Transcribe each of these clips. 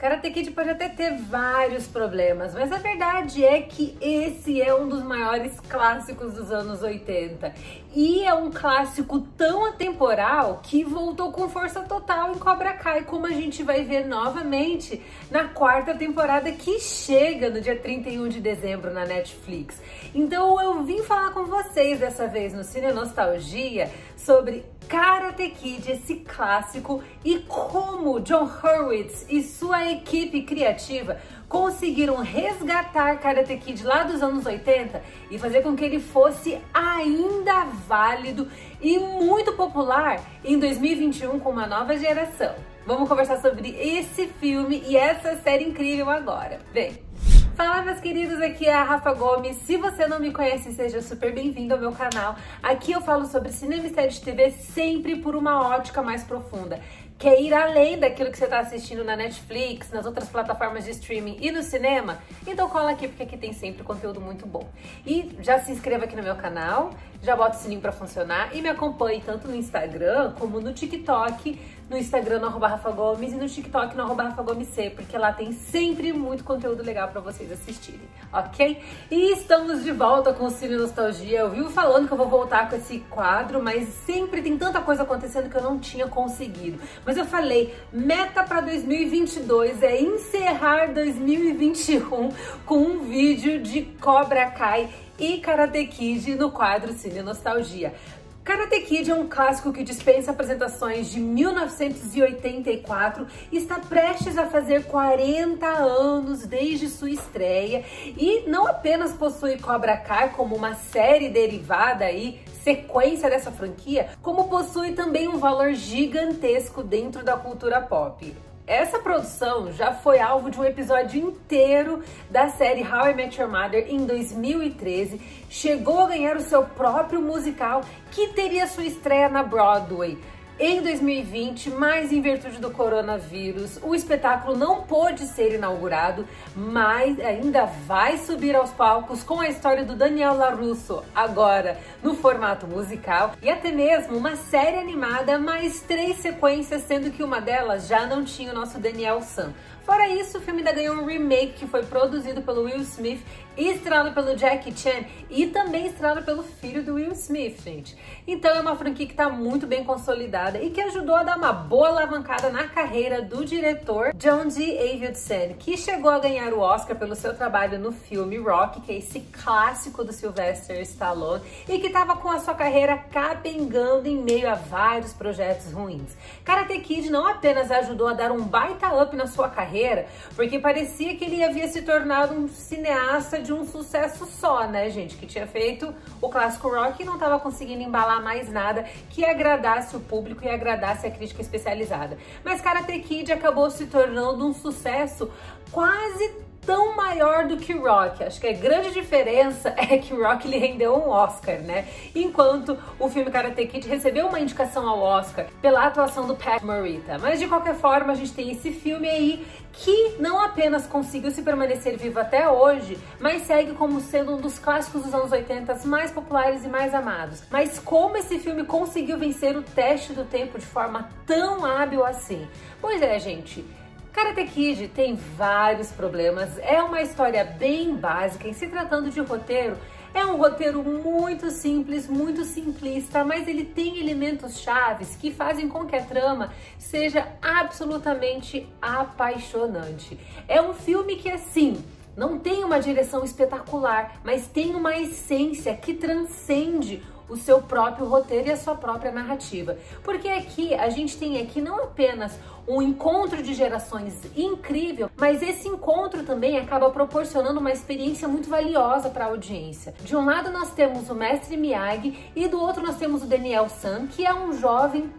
Karate Kid pode até ter vários problemas, mas a verdade é que esse é um dos maiores clássicos dos anos 80. E é um clássico tão atemporal que voltou com força total em Cobra Kai, como a gente vai ver novamente na quarta temporada que chega no dia 31 de dezembro na Netflix. Então eu vim falar com vocês dessa vez no Cine Nostalgia sobre Karate Kid, esse clássico, e como Jon Hurwitz e sua equipe criativa conseguiram resgatar Karate Kid lá dos anos 80 e fazer com que ele fosse ainda válido e muito popular em 2021 com uma nova geração. Vamos conversar sobre esse filme e essa série incrível agora. Vem! Fala, meus queridos, aqui é a Rafa Gomes. Se você não me conhece, seja super bem-vindo ao meu canal. Aqui eu falo sobre cinema e série de TV sempre por uma ótica mais profunda. Quer ir além daquilo que você está assistindo na Netflix, nas outras plataformas de streaming e no cinema? Então cola aqui, porque aqui tem sempre conteúdo muito bom. E já se inscreva aqui no meu canal, já bota o sininho para funcionar e me acompanhe tanto no Instagram como no TikTok, no Instagram no @RafaGomes e no TikTok no @RafaGomesC, porque lá tem sempre muito conteúdo legal para vocês assistirem, ok? E estamos de volta com o Cine Nostalgia. Eu vivo falando que eu vou voltar com esse quadro, mas sempre tem tanta coisa acontecendo que eu não tinha conseguido. Mas eu falei, meta para 2022 é encerrar 2021 com um vídeo de Cobra Kai e Karate Kid no quadro Cine Nostalgia. Karate Kid é um clássico que dispensa apresentações de 1984 e está prestes a fazer 40 anos desde sua estreia e não apenas possui Cobra Kai como uma série derivada aí, sequência dessa franquia, como possui também um valor gigantesco dentro da cultura pop. Essa produção já foi alvo de um episódio inteiro da série How I Met Your Mother em 2013, chegou a ganhar o seu próprio musical que teria sua estreia na Broadway em 2020, mas em virtude do coronavírus, o espetáculo não pôde ser inaugurado, mas ainda vai subir aos palcos com a história do Daniel LaRusso, agora no formato musical, e até mesmo uma série animada, mais 3 sequências, sendo que uma delas já não tinha o nosso Daniel San. Fora isso, o filme ainda ganhou um remake que foi produzido pelo Will Smith, estrelado pelo Jackie Chan e também estrelado pelo filho do Will Smith, gente. Então é uma franquia que está muito bem consolidada e que ajudou a dar uma boa alavancada na carreira do diretor John G. Avildsen, que chegou a ganhar o Oscar pelo seu trabalho no filme Rocky, que é esse clássico do Sylvester Stallone, e que estava com a sua carreira capengando em meio a vários projetos ruins. Karate Kid não apenas ajudou a dar um baita up na sua carreira, porque parecia que ele havia se tornado um cineasta de um sucesso só, né, gente? Que tinha feito o clássico Rocky e não estava conseguindo embalar mais nada que agradasse o público e agradasse a crítica especializada. Mas Karate Kid acabou se tornando um sucesso quase tão maior do que Rocky. Acho que a grande diferença é que Rocky lhe rendeu um Oscar, né? Enquanto o filme Karate Kid recebeu uma indicação ao Oscar pela atuação do Pat Morita. Mas de qualquer forma, a gente tem esse filme aí que não apenas conseguiu se permanecer vivo até hoje, mas segue como sendo um dos clássicos dos anos 80 mais populares e mais amados. Mas como esse filme conseguiu vencer o teste do tempo de forma tão hábil assim? Pois é, gente, Karate Kid tem vários problemas, é uma história bem básica e se tratando de roteiro, é um roteiro muito simples, muito simplista, mas ele tem elementos chaves que fazem com que a trama seja absolutamente apaixonante. É um filme que, assim, não tem uma direção espetacular, mas tem uma essência que transcende o seu próprio roteiro e a sua própria narrativa. Porque aqui, a gente tem aqui não apenas um encontro de gerações incrível, mas esse encontro também acaba proporcionando uma experiência muito valiosa para a audiência. De um lado nós temos o mestre Miyagi e do outro nós temos o Daniel San, que é um jovem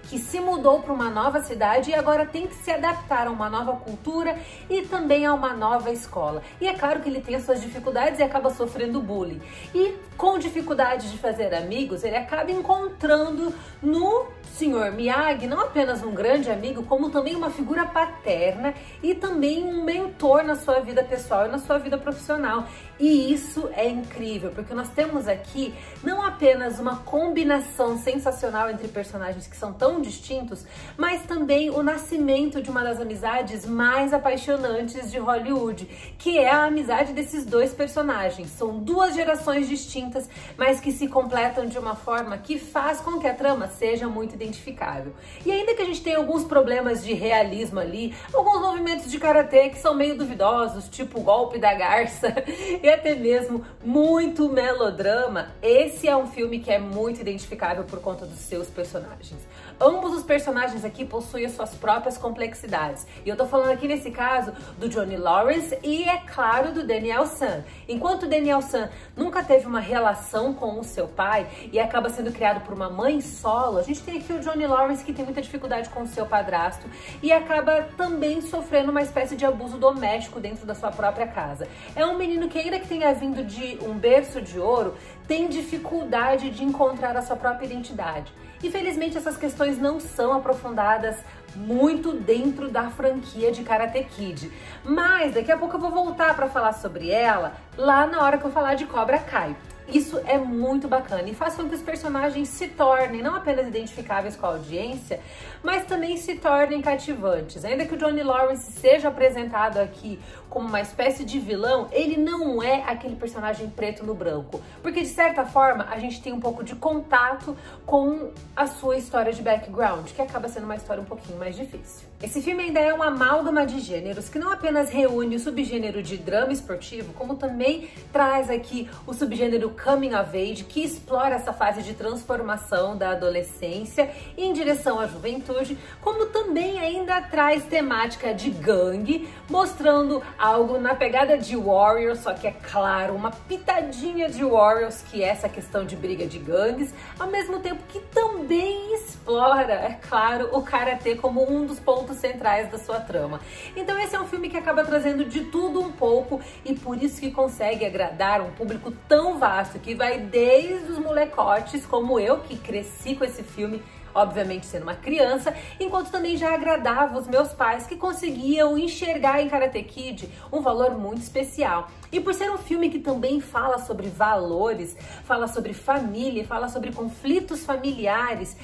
que se mudou para uma nova cidade e agora tem que se adaptar a uma nova cultura e também a uma nova escola. E é claro que ele tem as suas dificuldades e acaba sofrendo bullying. E com dificuldade de fazer amigos, ele acaba encontrando no Sr. Miyagi não apenas um grande amigo, como também uma figura paterna e também um mentor na sua vida pessoal e na sua vida profissional. E isso é incrível, porque nós temos aqui não apenas uma combinação sensacional entre personagens que são tão tão distintos, mas também o nascimento de uma das amizades mais apaixonantes de Hollywood, que é a amizade desses dois personagens. São duas gerações distintas, mas que se completam de uma forma que faz com que a trama seja muito identificável. E ainda que a gente tenha alguns problemas de realismo ali, alguns movimentos de karatê que são meio duvidosos, tipo o golpe da garça, e até mesmo muito melodrama, esse é um filme que é muito identificável por conta dos seus personagens. Ambos os personagens aqui possuem as suas próprias complexidades. E eu tô falando aqui nesse caso do Johnny Lawrence e, é claro, do Daniel San. Enquanto o Daniel San nunca teve uma relação com o seu pai e acaba sendo criado por uma mãe solo, a gente tem aqui o Johnny Lawrence que tem muita dificuldade com o seu padrasto e acaba também sofrendo uma espécie de abuso doméstico dentro da sua própria casa. É um menino que, ainda que tenha vindo de um berço de ouro, tem dificuldade de encontrar a sua própria identidade. Infelizmente, essas questões não são aprofundadas muito dentro da franquia de Karate Kid, mas daqui a pouco eu vou voltar para falar sobre ela lá na hora que eu falar de Cobra Kai. Isso é muito bacana e faz com que os personagens se tornem não apenas identificáveis com a audiência, mas também se tornem cativantes. Ainda que o Johnny Lawrence seja apresentado aqui como uma espécie de vilão, ele não é aquele personagem preto no branco, porque de certa forma a gente tem um pouco de contato com a sua história de background, que acaba sendo uma história um pouquinho mais difícil. Esse filme ainda é uma amálgama de gêneros que não apenas reúne o subgênero de drama esportivo, como também traz aqui o subgênero Coming of Age, que explora essa fase de transformação da adolescência em direção à juventude, como também ainda traz temática de gangue, mostrando algo na pegada de Warriors, só que é claro, uma pitadinha de Warriors, que é essa questão de briga de gangues, ao mesmo tempo que também explora, é claro, o karatê como um dos pontos centrais da sua trama. Então esse é um filme que acaba trazendo de tudo um pouco e por isso que consegue agradar um público tão vasto, que vai desde os molecotes, como eu, que cresci com esse filme, obviamente sendo uma criança, enquanto também já agradava os meus pais, que conseguiam enxergar em Karate Kid um valor muito especial. E por ser um filme que também fala sobre valores, fala sobre família, fala sobre conflitos familiares,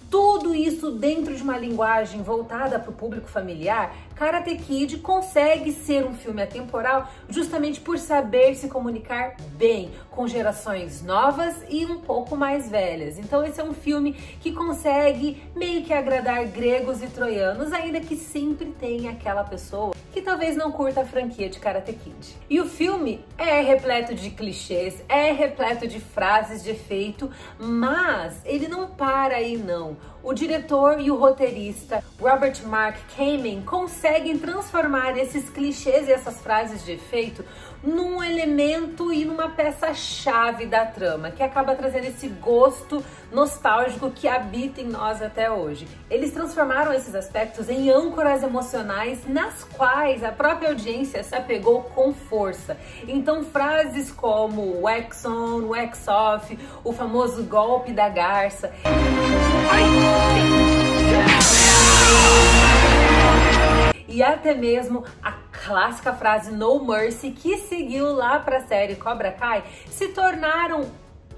tudo isso dentro de uma linguagem voltada para o público familiar, Karate Kid consegue ser um filme atemporal justamente por saber se comunicar bem com gerações novas e um pouco mais velhas. Então esse é um filme que consegue meio que agradar gregos e troianos, ainda que sempre tenha aquela pessoa que talvez não curta a franquia de Karate Kid. E o filme é repleto de clichês, é repleto de frases de efeito, mas ele não para aí não. O diretor e o roteirista Robert Mark Kamen conseguem transformar esses clichês e essas frases de efeito num elemento e numa peça-chave da trama, que acaba trazendo esse gosto nostálgico que habita em nós até hoje. Eles transformaram esses aspectos em âncoras emocionais nas quais a própria audiência se apegou com força. Então frases como wax on, wax off, o famoso golpe da garça, e até mesmo a clássica frase No Mercy, que seguiu lá para a série Cobra Kai, se tornaram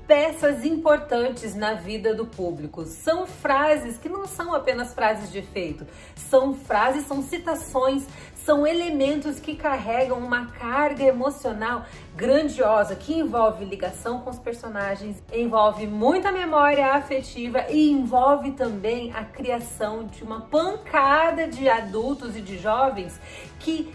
peças importantes na vida do público. São frases que não são apenas frases de efeito, são frases, são citações, são elementos que carregam uma carga emocional grandiosa, que envolve ligação com os personagens, envolve muita memória afetiva e envolve também a criação de uma pancada de adultos e de jovens que,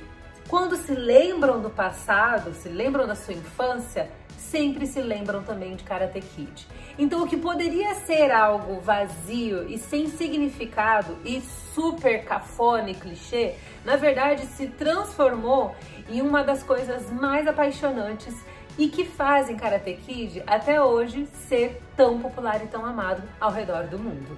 quando se lembram do passado, se lembram da sua infância, sempre se lembram também de Karate Kid. Então o que poderia ser algo vazio e sem significado e super cafona e clichê, na verdade se transformou em uma das coisas mais apaixonantes e que fazem Karate Kid até hoje ser tão popular e tão amado ao redor do mundo.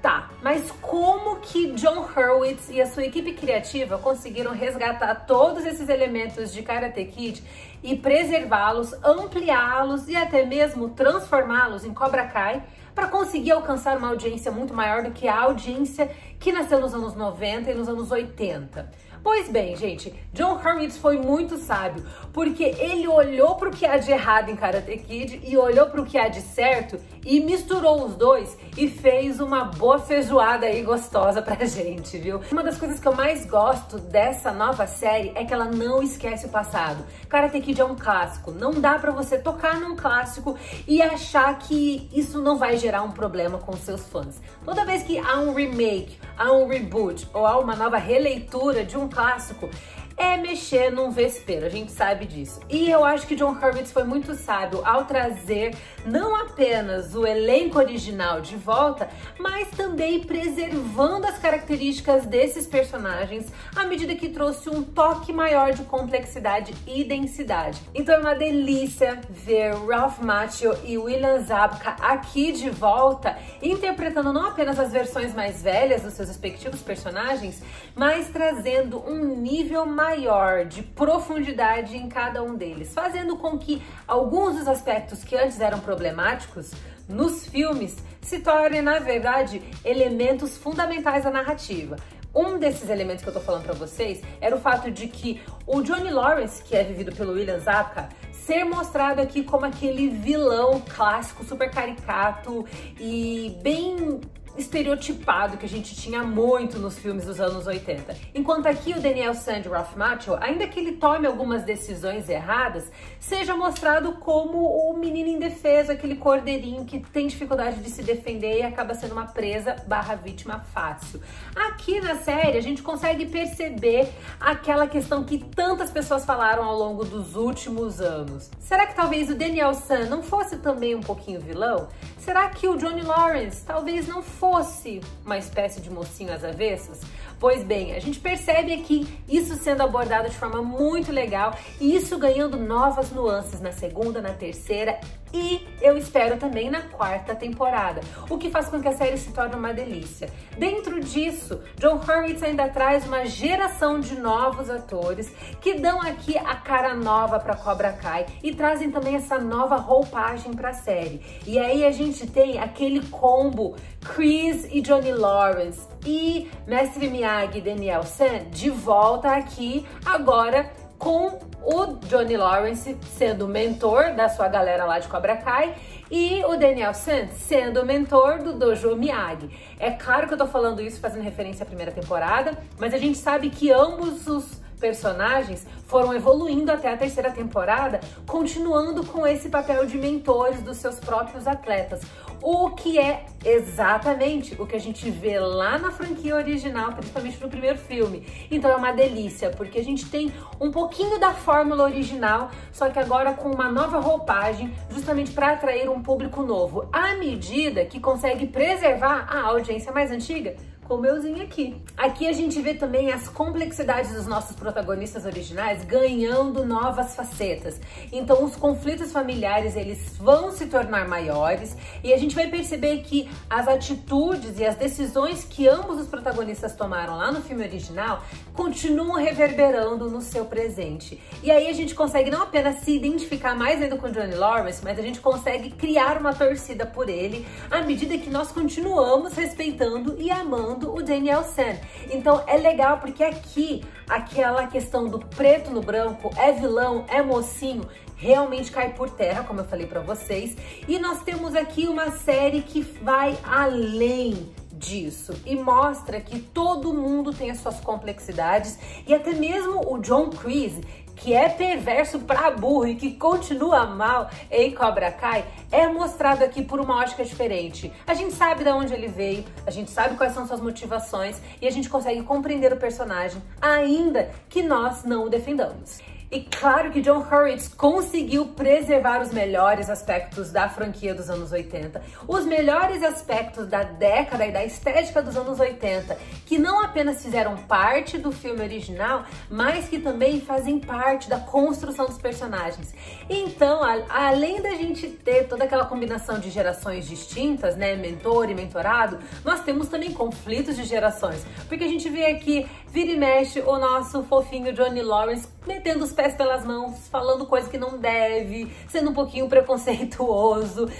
Tá, mas como que Jon Hurwitz e a sua equipe criativa conseguiram resgatar todos esses elementos de Karate Kid e preservá-los, ampliá-los e até mesmo transformá-los em Cobra Kai para conseguir alcançar uma audiência muito maior do que a audiência que nasceu nos anos 90 e nos anos 80? Pois bem, gente, John Hurwitz foi muito sábio, porque ele olhou pro que há de errado em Karate Kid e olhou pro que há de certo e misturou os dois e fez uma boa feijoada aí gostosa pra gente, viu? Uma das coisas que eu mais gosto dessa nova série é que ela não esquece o passado. Karate Kid é um clássico, não dá pra você tocar num clássico e achar que isso não vai gerar um problema com seus fãs. Toda vez que há um remake, há um reboot ou há uma nova releitura de um clássico, é mexer num vespeiro, a gente sabe disso. E eu acho que John Hurwitz foi muito sábio ao trazer não apenas o elenco original de volta, mas também preservando as características desses personagens à medida que trouxe um toque maior de complexidade e densidade. Então é uma delícia ver Ralph Macchio e William Zabka aqui de volta, interpretando não apenas as versões mais velhas dos seus respectivos personagens, mas trazendo um nível maior de profundidade em cada um deles, fazendo com que alguns dos aspectos que antes eram problemáticos nos filmes se tornem, na verdade, elementos fundamentais da narrativa. Um desses elementos que eu tô falando pra vocês era o fato de que o Johnny Lawrence, que é vivido pelo William Zabka, ser mostrado aqui como aquele vilão clássico, super caricato e bem estereotipado que a gente tinha muito nos filmes dos anos 80. Enquanto aqui o Daniel San e Ralph Macchio, ainda que ele tome algumas decisões erradas, seja mostrado como o menino indefeso, aquele cordeirinho que tem dificuldade de se defender e acaba sendo uma presa / vítima fácil. Aqui na série a gente consegue perceber aquela questão que tantas pessoas falaram ao longo dos últimos anos. Será que talvez o Daniel San não fosse também um pouquinho vilão? Será que o Johnny Lawrence talvez não fosse uma espécie de mocinho às avessas? Pois bem, a gente percebe aqui isso sendo abordado de forma muito legal e isso ganhando novas nuances na segunda, na terceira e eu espero também na quarta temporada, o que faz com que a série se torne uma delícia. Dentro disso, John Hurwitz ainda traz uma geração de novos atores que dão aqui a cara nova para Cobra Kai e trazem também essa nova roupagem para a série. E aí a gente tem aquele combo Chris e Johnny Lawrence e Mestre Miyagi e Daniel San de volta aqui agora com o Johnny Lawrence sendo o mentor da sua galera lá de Cobra Kai e o Daniel San sendo o mentor do Dojo Miyagi. É claro que eu tô falando isso fazendo referência à primeira temporada, mas a gente sabe que ambos os personagens foram evoluindo até a terceira temporada, continuando com esse papel de mentores dos seus próprios atletas, o que é exatamente o que a gente vê lá na franquia original, principalmente no primeiro filme. Então é uma delícia, porque a gente tem um pouquinho da fórmula original, só que agora com uma nova roupagem, justamente para atrair um público novo, à medida que consegue preservar a audiência mais antiga, como euzinho aqui. Aqui a gente vê também as complexidades dos nossos protagonistas originais ganhando novas facetas. Então os conflitos familiares eles vão se tornar maiores e a gente vai perceber que as atitudes e as decisões que ambos os protagonistas tomaram lá no filme original continuam reverberando no seu presente. E aí a gente consegue não apenas se identificar mais ainda com o Johnny Lawrence, mas a gente consegue criar uma torcida por ele à medida que nós continuamos respeitando e amando o Daniel San. Então é legal porque aqui aquela questão do preto no branco, é vilão, é mocinho, realmente cai por terra, como eu falei pra vocês. E nós temos aqui uma série que vai além disso e mostra que todo mundo tem as suas complexidades e até mesmo o John Kreese, que é perverso pra burro e que continua mal em Cobra Kai, é mostrado aqui por uma ótica diferente. A gente sabe de onde ele veio, a gente sabe quais são suas motivações e a gente consegue compreender o personagem, ainda que nós não o defendamos. E claro que John Hurwitz conseguiu preservar os melhores aspectos da franquia dos anos 80, os melhores aspectos da década e da estética dos anos 80, que não apenas fizeram parte do filme original, mas que também fazem parte da construção dos personagens. Então, além da gente ter toda aquela combinação de gerações distintas, né, mentor e mentorado, nós temos também conflitos de gerações, porque a gente vê aqui, vira e mexe, o nosso fofinho Johnny Lawrence metendo os pés pelas mãos, falando coisa que não deve, sendo um pouquinho preconceituoso,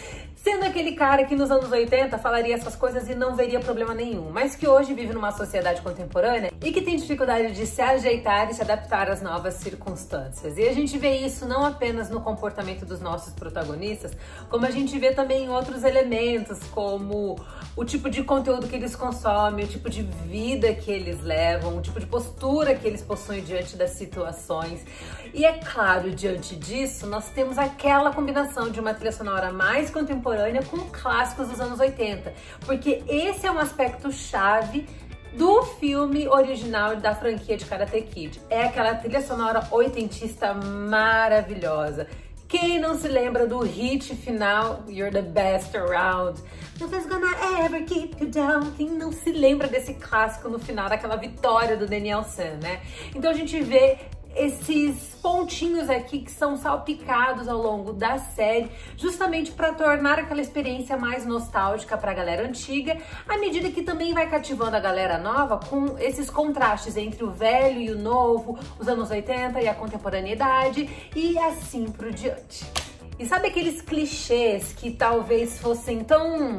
Sendo aquele cara que nos anos 80 falaria essas coisas e não veria problema nenhum, mas que hoje vive numa sociedade contemporânea e que tem dificuldade de se ajeitar e se adaptar às novas circunstâncias. E a gente vê isso não apenas no comportamento dos nossos protagonistas, como a gente vê também em outros elementos, como o tipo de conteúdo que eles consomem, o tipo de vida que eles levam, o tipo de postura que eles possuem diante das situações. E é claro, diante disso, nós temos aquela combinação de uma trilha sonora mais contemporânea com clássicos dos anos 80, porque esse é um aspecto chave do filme original da franquia de Karate Kid. É aquela trilha sonora oitentista maravilhosa. Quem não se lembra do hit final You're the best around? Nothing's gonna ever keep you down. Quem não se lembra desse clássico no final, daquela vitória do Daniel San, né? Então a gente vê esses pontinhos aqui que são salpicados ao longo da série, justamente para tornar aquela experiência mais nostálgica para a galera antiga, à medida que também vai cativando a galera nova com esses contrastes entre o velho e o novo, os anos 80 e a contemporaneidade e assim por diante. E sabe aqueles clichês que talvez fossem tão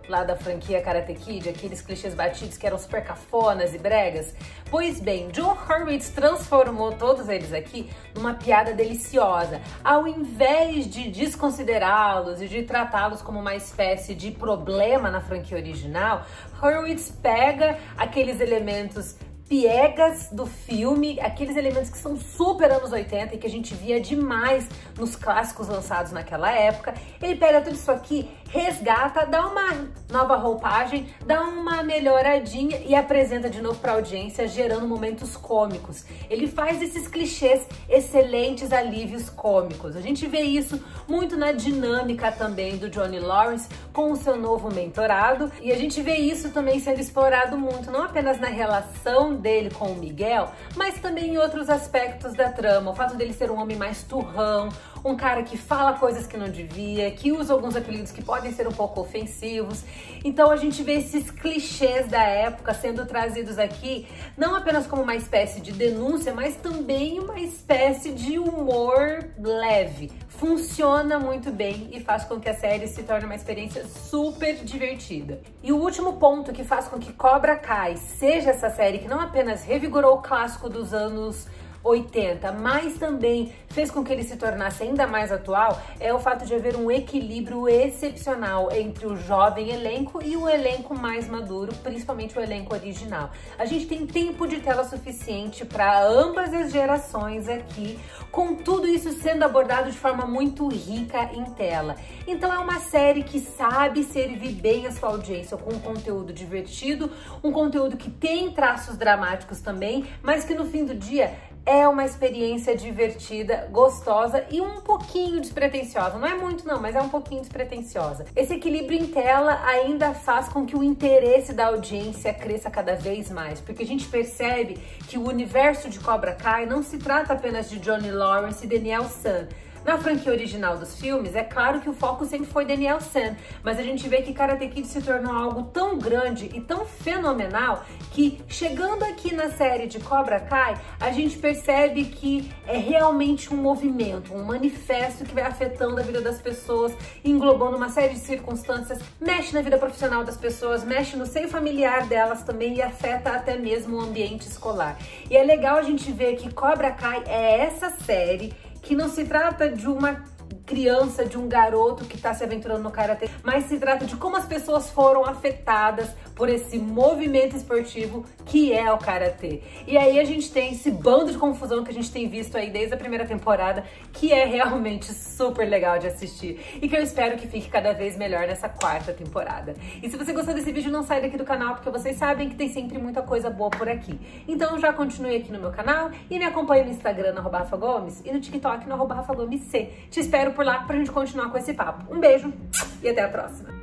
lá da franquia Karate Kid, aqueles clichês batidos que eram super cafonas e bregas? Pois bem, Joe Hurwitz transformou todos eles aqui numa piada deliciosa. Ao invés de desconsiderá-los e de tratá-los como uma espécie de problema na franquia original, Hurwitz pega aqueles elementos piegas do filme, aqueles elementos que são super anos 80 e que a gente via demais nos clássicos lançados naquela época. Ele pega tudo isso aqui, resgata, dá uma nova roupagem, dá uma melhoradinha e apresenta de novo para a audiência, gerando momentos cômicos. Ele faz esses clichês excelentes alívios cômicos. A gente vê isso muito na dinâmica também do Johnny Lawrence com o seu novo mentorado, e a gente vê isso também sendo explorado muito, não apenas na relação dele com o Miguel, mas também em outros aspectos da trama. O fato dele ser um homem mais turrão, um cara que fala coisas que não devia, que usa alguns apelidos que podem ser um pouco ofensivos. Então a gente vê esses clichês da época sendo trazidos aqui, não apenas como uma espécie de denúncia, mas também uma espécie de humor leve. Funciona muito bem e faz com que a série se torne uma experiência super divertida. E o último ponto que faz com que Cobra Kai seja essa série que não apenas revigorou o clássico dos anos 80, mas também fez com que ele se tornasse ainda mais atual, é o fato de haver um equilíbrio excepcional entre o jovem elenco e o elenco mais maduro, principalmente o elenco original. A gente tem tempo de tela suficiente para ambas as gerações aqui, com tudo isso sendo abordado de forma muito rica em tela. Então é uma série que sabe servir bem a sua audiência com um conteúdo divertido, um conteúdo que tem traços dramáticos também, mas que no fim do dia é uma experiência divertida, gostosa e um pouquinho despretensiosa. Não é muito não, mas é um pouquinho despretensiosa. Esse equilíbrio em tela ainda faz com que o interesse da audiência cresça cada vez mais, porque a gente percebe que o universo de Cobra Kai não se trata apenas de Johnny Lawrence e Daniel San. Na franquia original dos filmes, é claro que o foco sempre foi Daniel San, mas a gente vê que Karate Kid se tornou algo tão grande e tão fenomenal que, chegando aqui na série de Cobra Kai, a gente percebe que é realmente um movimento, um manifesto que vai afetando a vida das pessoas, englobando uma série de circunstâncias, mexe na vida profissional das pessoas, mexe no seio familiar delas também e afeta até mesmo o ambiente escolar. E é legal a gente ver que Cobra Kai é essa série que não se trata de uma criança, de um garoto que está se aventurando no karatê, mas se trata de como as pessoas foram afetadas por esse movimento esportivo que é o karatê. E aí a gente tem esse bando de confusão que a gente tem visto aí desde a primeira temporada, que é realmente super legal de assistir e que eu espero que fique cada vez melhor nessa quarta temporada. E se você gostou desse vídeo, não sai daqui do canal, porque vocês sabem que tem sempre muita coisa boa por aqui. Então já continue aqui no meu canal e me acompanhe no Instagram, no @RafaGomes, e no TikTok, no @RafaGomesC. Te espero por lá pra gente continuar com esse papo. Um beijo e até a próxima!